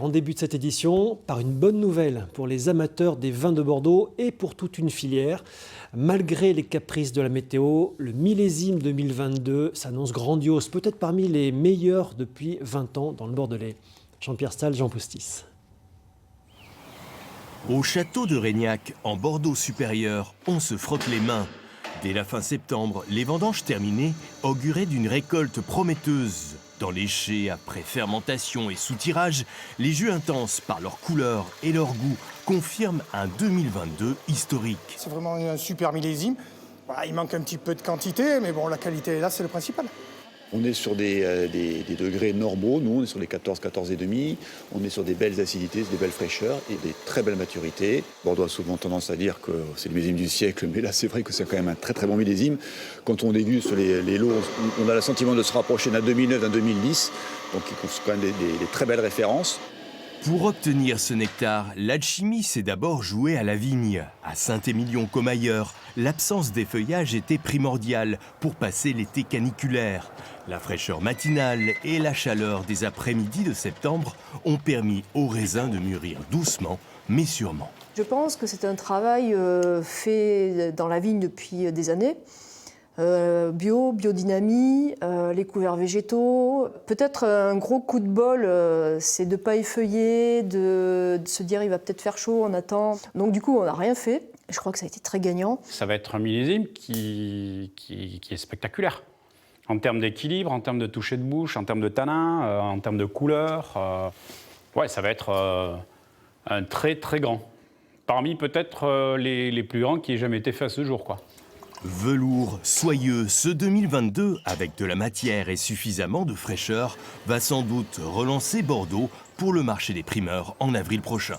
En début de cette édition, par une bonne nouvelle pour les amateurs des vins de Bordeaux et pour toute une filière. Malgré les caprices de la météo, le millésime 2022 s'annonce grandiose, peut-être parmi les meilleurs depuis 20 ans dans le Bordelais. Jean-Pierre Stahl, Jean Poustis. Au château de Régnac, en Bordeaux supérieur, on se frotte les mains. Dès la fin septembre, les vendanges terminées auguraient d'une récolte prometteuse. Dans les chais, après fermentation et soutirage, les jus intenses par leur couleur et leur goût confirment un 2022 historique. C'est vraiment un super millésime. Voilà, il manque un petit peu de quantité, mais bon, la qualité est là, c'est le principal. On est sur des degrés normaux, nous on est sur les 14, 14,5. On est sur des belles acidités, des belles fraîcheurs et des très belles maturités. Bordeaux a souvent tendance à dire que c'est le millésime du siècle, mais là c'est vrai que c'est quand même un très très bon millésime. Quand on déguste les lots, on a le sentiment de se rapprocher d'un 2009, d'un 2010, donc ils sont quand même des très belles références. Pour obtenir ce nectar, l'alchimie s'est d'abord jouée à la vigne. À Saint-Émilion comme ailleurs, l'absence des feuillages était primordiale pour passer l'été caniculaire. La fraîcheur matinale et la chaleur des après-midi de septembre ont permis aux raisins de mûrir doucement, mais sûrement. Je pense que c'est un travail fait dans la vigne depuis des années. Biodynamie, les couverts végétaux. Peut-être un gros coup de bol, c'est de ne pas effeuiller, de se dire il va peut-être faire chaud, on attend. Donc du coup, on n'a rien fait. Je crois que ça a été très gagnant. Ça va être un millésime qui est spectaculaire. En termes d'équilibre, en termes de toucher de bouche, en termes de tanin, en termes de couleur. Ouais, ça va être un très très grand. Parmi peut-être les plus grands qui aient jamais été faits à ce jour, quoi. Velours, soyeux, ce 2022, avec de la matière et suffisamment de fraîcheur, va sans doute relancer Bordeaux pour le marché des primeurs en avril prochain.